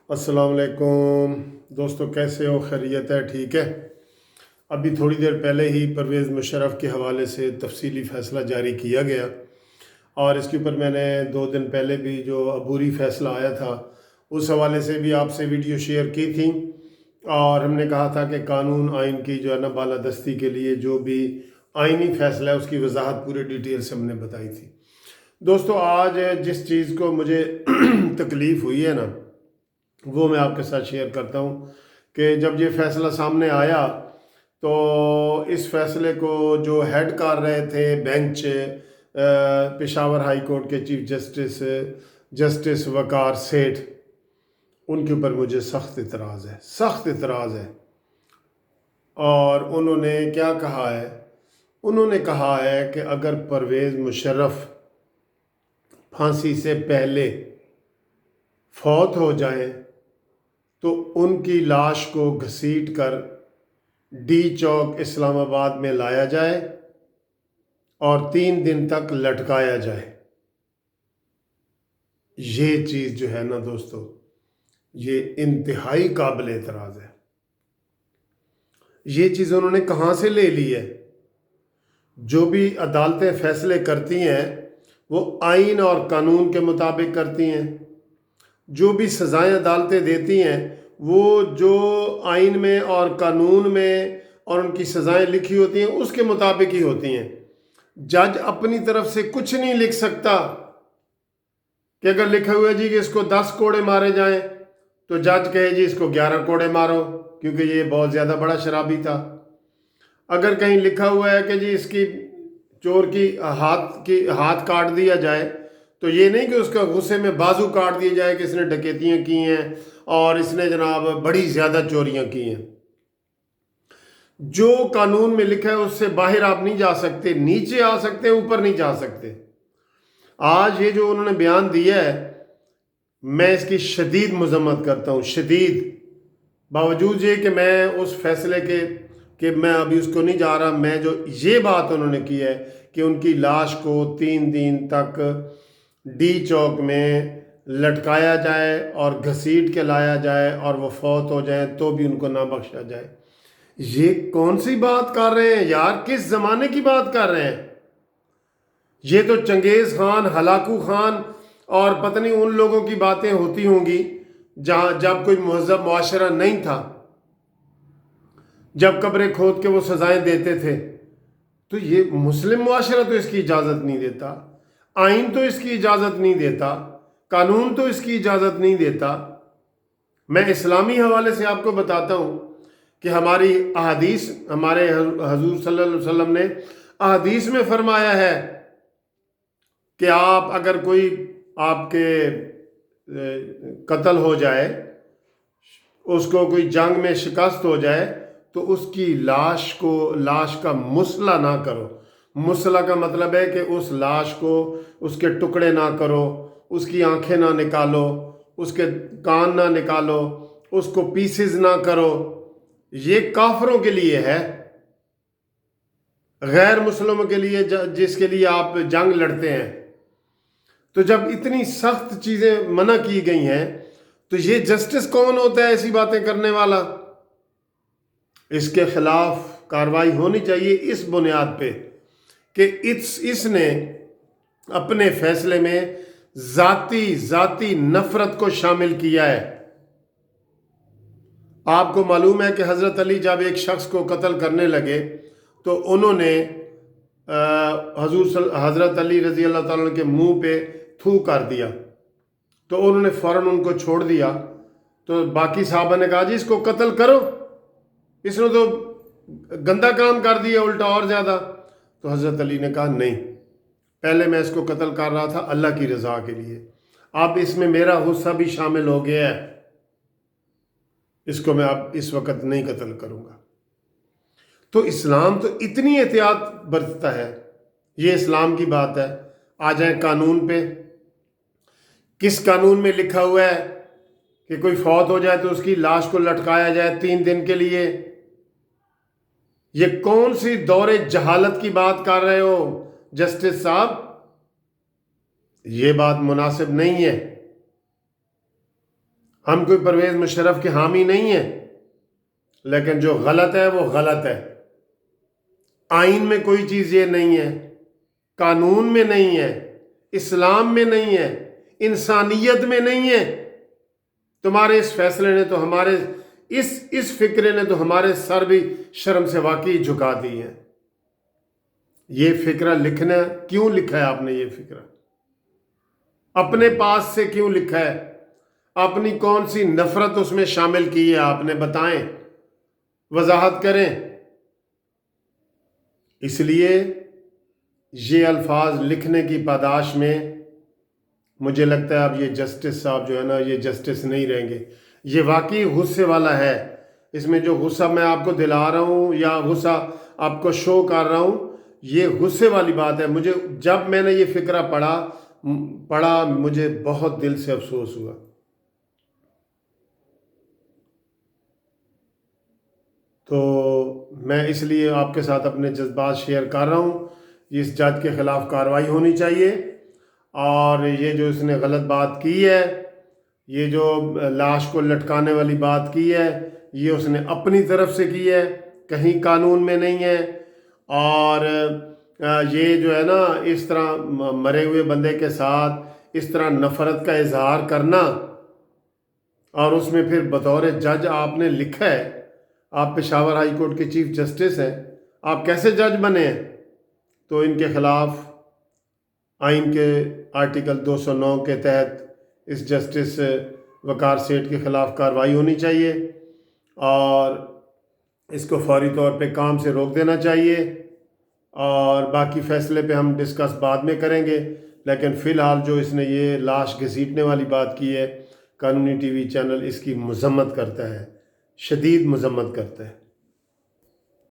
السلام علیکم دوستو، کیسے ہو؟ خیریت ہے؟ ٹھیک ہے۔ ابھی تھوڑی دیر پہلے ہی پرویز مشرف کے حوالے سے تفصیلی فیصلہ جاری کیا گیا، اور اس کے اوپر میں نے 2 دن پہلے بھی جو عبوری فیصلہ آیا تھا اس حوالے سے بھی آپ سے ویڈیو شیئر کی تھی، اور ہم نے کہا تھا کہ قانون آئین کی جو ہے نا بالادستی کے لیے جو بھی آئینی فیصلہ ہے اس کی وضاحت پورے ڈیٹیل سے ہم نے بتائی تھی۔ دوستو، آج جس چیز کو مجھے تکلیف ہوئی ہے نا وہ میں آپ کے ساتھ شیئر کرتا ہوں کہ جب یہ فیصلہ سامنے آیا تو اس فیصلے کو جو ہیڈ کر رہے تھے بینچ پشاور ہائی کورٹ کے چیف جسٹس وقار سیٹھ، ان کے اوپر مجھے سخت اعتراض ہے۔ اور انہوں نے کیا کہا ہے؟ انہوں نے کہا ہے کہ اگر پرویز مشرف پھانسی سے پہلے فوت ہو جائیں تو ان کی لاش کو گھسیٹ کر ڈی چوک اسلام آباد میں لایا جائے اور 3 دن تک لٹکایا جائے۔ یہ چیز جو ہے نا دوستو، یہ انتہائی قابل اعتراض ہے۔ یہ چیز انہوں نے کہاں سے لے لی ہے؟ جو بھی عدالتیں فیصلے کرتی ہیں وہ آئین اور قانون کے مطابق کرتی ہیں۔ جو بھی سزائیں عدالتیں دیتی ہیں وہ جو آئین میں اور قانون میں اور ان کی سزائیں لکھی ہوتی ہیں اس کے مطابق ہی ہوتی ہیں۔ جج اپنی طرف سے کچھ نہیں لکھ سکتا کہ اگر لکھا ہوا ہے جی کہ اس کو 10 کوڑے مارے جائیں تو جج کہے جی اس کو 11 کوڑے مارو، کیونکہ یہ بہت زیادہ بڑا شرابی تھا۔ اگر کہیں لکھا ہوا ہے کہ جی اس کی چور کی ہاتھ کاٹ دیا جائے تو یہ نہیں کہ اس کا غصے میں بازو کاٹ دیا جائے کہ اس نے ڈکیتیاں کی ہیں اور اس نے جناب بڑی زیادہ چوریاں کی ہیں۔ جو قانون میں لکھا ہے اس سے باہر آپ نہیں جا سکتے، نیچے آ سکتے ہیں، اوپر نہیں جا سکتے۔ آج یہ جو انہوں نے بیان دیا ہے میں اس کی شدید مذمت کرتا ہوں، شدید، باوجود یہ کہ میں اس فیصلے کے کہ میں ابھی اس کو نہیں جا رہا، میں جو یہ بات انہوں نے کی ہے کہ ان کی لاش کو 3 دن تک ڈی چوک میں لٹکایا جائے اور گھسیٹ کے لایا جائے اور وہ فوت ہو جائیں تو بھی ان کو نہ بخشا جائے۔ یہ کون سی بات کر رہے ہیں یار؟ کس زمانے کی بات کر رہے ہیں؟ یہ تو چنگیز خان، ہلاکو خان اور پتہ نہیں ان لوگوں کی باتیں ہوتی ہوں گی جب کوئی مہذب معاشرہ نہیں تھا، جب قبریں کھود کے وہ سزائیں دیتے تھے۔ تو یہ مسلم معاشرہ تو اس کی اجازت نہیں دیتا، آئین تو اس کی اجازت نہیں دیتا، قانون تو اس کی اجازت نہیں دیتا۔ میں اسلامی حوالے سے آپ کو بتاتا ہوں کہ ہماری احادیث، ہمارے حضور صلی اللہ علیہ وسلم نے احادیث میں فرمایا ہے کہ آپ اگر کوئی آپ کے قتل ہو جائے، اس کو کوئی جنگ میں شکست ہو جائے تو اس کی لاش کا مسئلہ نہ کرو۔ مسئلہ کا مطلب ہے کہ اس لاش کو اس کے ٹکڑے نہ کرو، اس کی آنکھیں نہ نکالو، اس کے کان نہ نکالو، اس کو پیسز نہ کرو۔ یہ کافروں کے لیے ہے، غیر مسلموں کے لیے جس کے لیے آپ جنگ لڑتے ہیں۔ تو جب اتنی سخت چیزیں منع کی گئی ہیں تو یہ جسٹس کون ہوتا ہے ایسی باتیں کرنے والا؟ اس کے خلاف کارروائی ہونی چاہیے اس بنیاد پہ کہ اس نے اپنے فیصلے میں ذاتی نفرت کو شامل کیا ہے۔ آپ کو معلوم ہے کہ حضرت علی جب ایک شخص کو قتل کرنے لگے تو انہوں نے حضرت علی رضی اللہ تعالیٰ عنہ کے منہ پہ تھو کر دیا، تو انہوں نے فوراً ان کو چھوڑ دیا۔ تو باقی صحابہ نے کہا جی اس کو قتل کرو، اس نے تو گندا کام کر دیا الٹا اور زیادہ۔ تو حضرت علی نے کہا نہیں، پہلے میں اس کو قتل کر رہا تھا اللہ کی رضا کے لیے، اب اس میں میرا غصہ بھی شامل ہو گیا ہے، اس کو میں اب اس وقت نہیں قتل کروں گا۔ تو اسلام تو اتنی احتیاط برتتا ہے، یہ اسلام کی بات ہے۔ آ جائیں قانون پہ، کس قانون میں لکھا ہوا ہے کہ کوئی فوت ہو جائے تو اس کی لاش کو لٹکایا جائے 3 دن کے لیے؟ یہ کون سی دور جہالت کی بات کر رہے ہو جسٹس صاحب؟ یہ بات مناسب نہیں ہے۔ ہم کوئی پرویز مشرف کے حامی نہیں ہیں، لیکن جو غلط ہے وہ غلط ہے۔ آئین میں کوئی چیز یہ نہیں ہے، قانون میں نہیں ہے، اسلام میں نہیں ہے، انسانیت میں نہیں ہے۔ تمہارے اس فیصلے نے تو ہمارے اس فکرے نے تو ہمارے سر بھی شرم سے واقعی جھکا دی ہے۔ یہ فکرہ لکھنا کیوں لکھا ہے آپ نے؟ یہ فکرہ اپنے پاس سے کیوں لکھا ہے؟ اپنی کون سی نفرت اس میں شامل کی ہے آپ نے؟ بتائیں، وضاحت کریں۔ اس لیے یہ الفاظ لکھنے کی پاداش میں مجھے لگتا ہے اب یہ جسٹس صاحب جو ہے نا، یہ جسٹس نہیں رہیں گے۔ یہ واقعی غصے والا ہے۔ اس میں جو غصہ میں آپ کو دلا رہا ہوں یا غصہ آپ کو شو کر رہا ہوں، یہ غصے والی بات ہے۔ مجھے جب میں نے یہ فکرہ پڑھا مجھے بہت دل سے افسوس ہوا۔ تو میں اس لیے آپ کے ساتھ اپنے جذبات شیئر کر رہا ہوں۔ اس جج کے خلاف کارروائی ہونی چاہیے، اور یہ جو اس نے غلط بات کی ہے، یہ جو لاش کو لٹکانے والی بات کی ہے، یہ اس نے اپنی طرف سے کی ہے، کہیں قانون میں نہیں ہے۔ اور یہ جو ہے نا، اس طرح مرے ہوئے بندے کے ساتھ اس طرح نفرت کا اظہار کرنا، اور اس میں پھر بطور جج آپ نے لکھا ہے، آپ پشاور ہائی کورٹ کے چیف جسٹس ہیں، آپ کیسے جج بنے ہیں؟ تو ان کے خلاف آئین کے آرٹیکل 209 کے تحت اس جسٹس وقار سیٹھ کے خلاف کارروائی ہونی چاہیے، اور اس کو فوری طور پہ کام سے روک دینا چاہیے، اور باقی فیصلے پہ ہم ڈسکس بعد میں کریں گے۔ لیکن فی الحال جو اس نے یہ لاش گھسیٹنے والی بات کی ہے، قانونی ٹی وی چینل اس کی مذمت کرتا ہے، شدید مذمت کرتا ہے۔